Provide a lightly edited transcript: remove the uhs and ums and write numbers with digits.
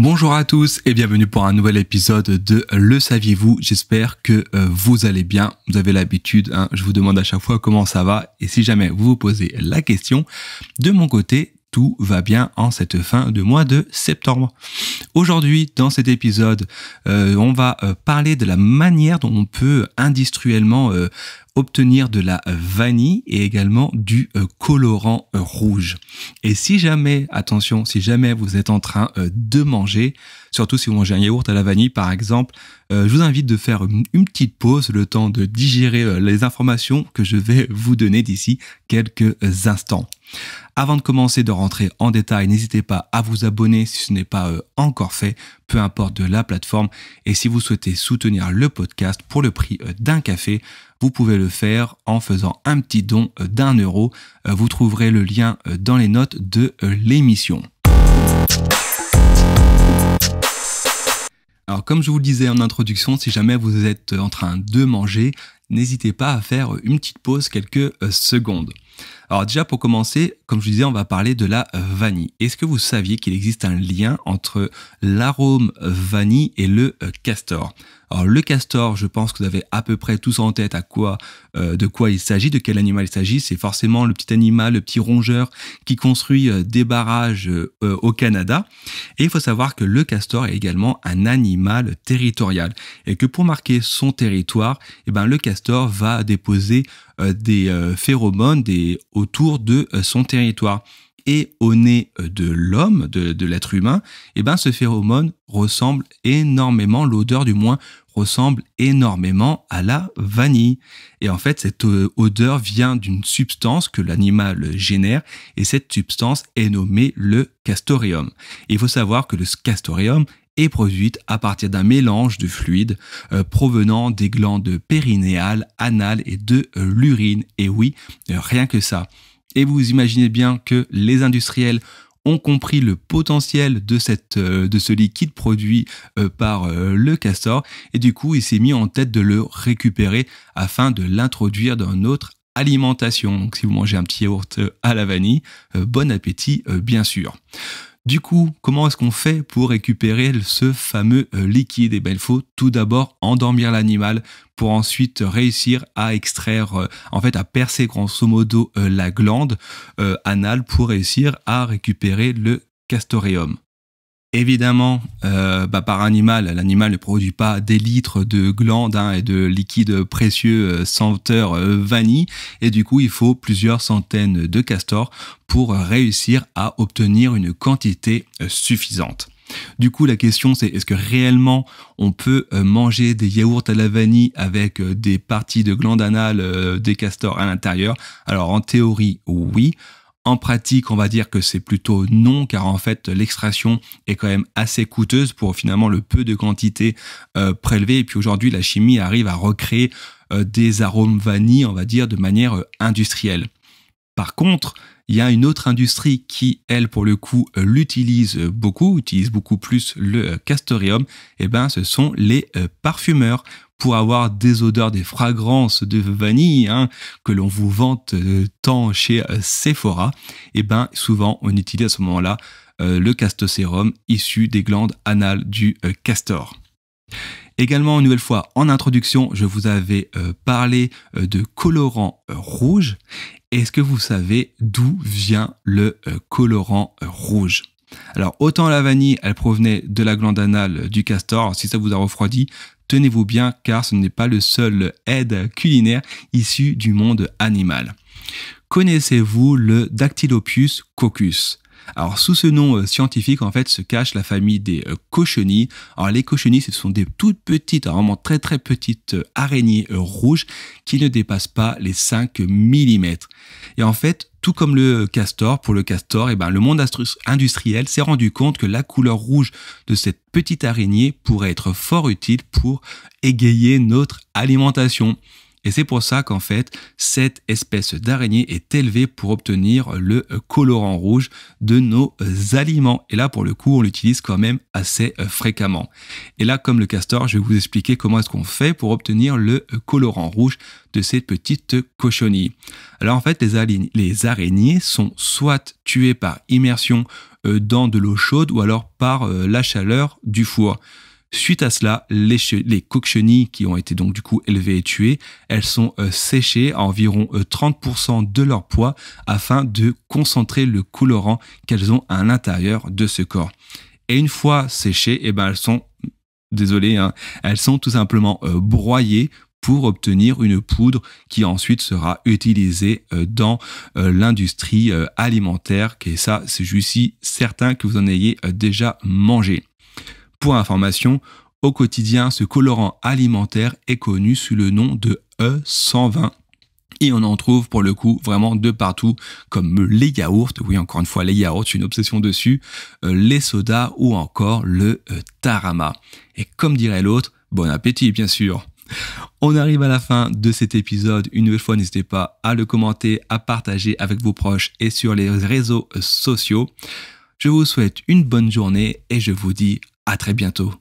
Bonjour à tous et bienvenue pour un nouvel épisode de Le Saviez-vous. J'espère que vous allez bien. Vous avez l'habitude, je vous demande à chaque fois comment ça va. Et si jamais vous vous posez la question, de mon côté, tout va bien en cette fin de mois de septembre. Aujourd'hui, dans cet épisode, on va parler de la manière dont on peut industriellement obtenir de la vanille et également du colorant rouge. Et si jamais, attention, si jamais vous êtes en train de manger, surtout si vous mangez un yaourt à la vanille par exemple, je vous invite de faire une petite pause, le temps de digérer les informations que je vais vous donner d'ici quelques instants. Avant de commencer de rentrer en détail, n'hésitez pas à vous abonner si ce n'est pas encore fait, peu importe de la plateforme. Et si vous souhaitez soutenir le podcast pour le prix d'un café, vous pouvez le faire en faisant un petit don d'€1. Vous trouverez le lien dans les notes de l'émission. Alors comme je vous le disais en introduction, si jamais vous êtes en train de manger, n'hésitez pas à faire une petite pause quelques secondes. Alors déjà pour commencer, comme je vous disais, on va parler de la vanille. Est-ce que vous saviez qu'il existe un lien entre l'arôme vanille et le castor ? Alors le castor, je pense que vous avez à peu près tous en tête de quoi il s'agit, de quel animal il s'agit. C'est forcément le petit animal, le petit rongeur qui construit des barrages au Canada. Et il faut savoir que le castor est également un animal territorial et que pour marquer son territoire, le castor va déposer des phéromones autour de son territoire. Et au nez de l'homme, de l'être humain, ce phéromone ressemble énormément, l'odeur du moins ressemble énormément à la vanille. Et en fait, cette odeur vient d'une substance que l'animal génère et cette substance est nommée le castoreum. Et il faut savoir que le castoreum est produite à partir d'un mélange de fluides provenant des glandes périnéales, anales et de l'urine. Et oui, rien que ça. Et vous imaginez bien que les industriels ont compris le potentiel de ce liquide produit par le castor et du coup il s'est mis en tête de le récupérer afin de l'introduire dans notre alimentation. Donc si vous mangez un petit yaourt à la vanille, bon appétit bien sûr. Du coup, comment est-ce qu'on fait pour récupérer ce fameux liquide ? Il faut tout d'abord endormir l'animal pour ensuite réussir à extraire, à percer grosso modo la glande anale pour réussir à récupérer le castoreum. Évidemment, par l'animal ne produit pas des litres de glandes et de liquide précieux senteur vanille et du coup il faut plusieurs centaines de castors pour réussir à obtenir une quantité suffisante. Du coup, la question c'est est-ce que réellement on peut manger des yaourts à la vanille avec des parties de glandes anales des castors à l'intérieur ? Alors en théorie, oui. En pratique, on va dire que c'est plutôt non, car en fait, l'extraction est quand même assez coûteuse pour finalement le peu de quantité prélevée. Et puis aujourd'hui, la chimie arrive à recréer des arômes vanille, on va dire, de manière industrielle. Par contre, il y a une autre industrie qui, elle, pour le coup, utilise beaucoup plus le castoreum. Ce sont les parfumeurs. Pour avoir des odeurs, des fragrances de vanille que l'on vous vante tant chez Sephora, souvent on utilise à ce moment-là le castosérum issu des glandes anales du castor. Également, une nouvelle fois, en introduction, je vous avais parlé de colorant rouge. Est-ce que vous savez d'où vient le colorant rouge ? Alors, autant la vanille, elle provenait de la glande anale du castor. Alors, si ça vous a refroidi, tenez-vous bien car ce n'est pas le seul aide culinaire issu du monde animal. Connaissez-vous le Dactylopus coccus ? Alors sous ce nom scientifique en fait se cache la famille des cochenilles. Alors les cochenilles ce sont des toutes petites, vraiment très très petites araignées rouges qui ne dépassent pas les 5 mm. Et en fait tout comme le castor, pour le castor, le monde industriel s'est rendu compte que la couleur rouge de cette petite araignée pourrait être fort utile pour égayer notre alimentation. Et c'est pour ça qu'en fait, cette espèce d'araignée est élevée pour obtenir le colorant rouge de nos aliments. Et là, pour le coup, on l'utilise quand même assez fréquemment. Et là, comme le castor, je vais vous expliquer comment est-ce qu'on fait pour obtenir le colorant rouge de ces petites cochonnies. Alors en fait, les araignées sont soit tuées par immersion dans de l'eau chaude ou alors par la chaleur du four. Suite à cela, les cochenilles qui ont été donc du coup élevées et tuées, elles sont séchées à environ 30% de leur poids afin de concentrer le colorant qu'elles ont à l'intérieur de ce corps. Et une fois séchées, elles sont, elles sont tout simplement broyées pour obtenir une poudre qui ensuite sera utilisée dans l'industrie alimentaire. Et ça, c'est juste certain que vous en ayez déjà mangé. Pour information, au quotidien, ce colorant alimentaire est connu sous le nom de E120. Et on en trouve pour le coup vraiment de partout, comme les yaourts, oui encore une fois les yaourts, j'ai une obsession dessus, les sodas ou encore le tarama. Et comme dirait l'autre, bon appétit bien sûr. On arrive à la fin de cet épisode. Une nouvelle fois, n'hésitez pas à le commenter, à partager avec vos proches et sur les réseaux sociaux. Je vous souhaite une bonne journée et je vous dis à très bientôt.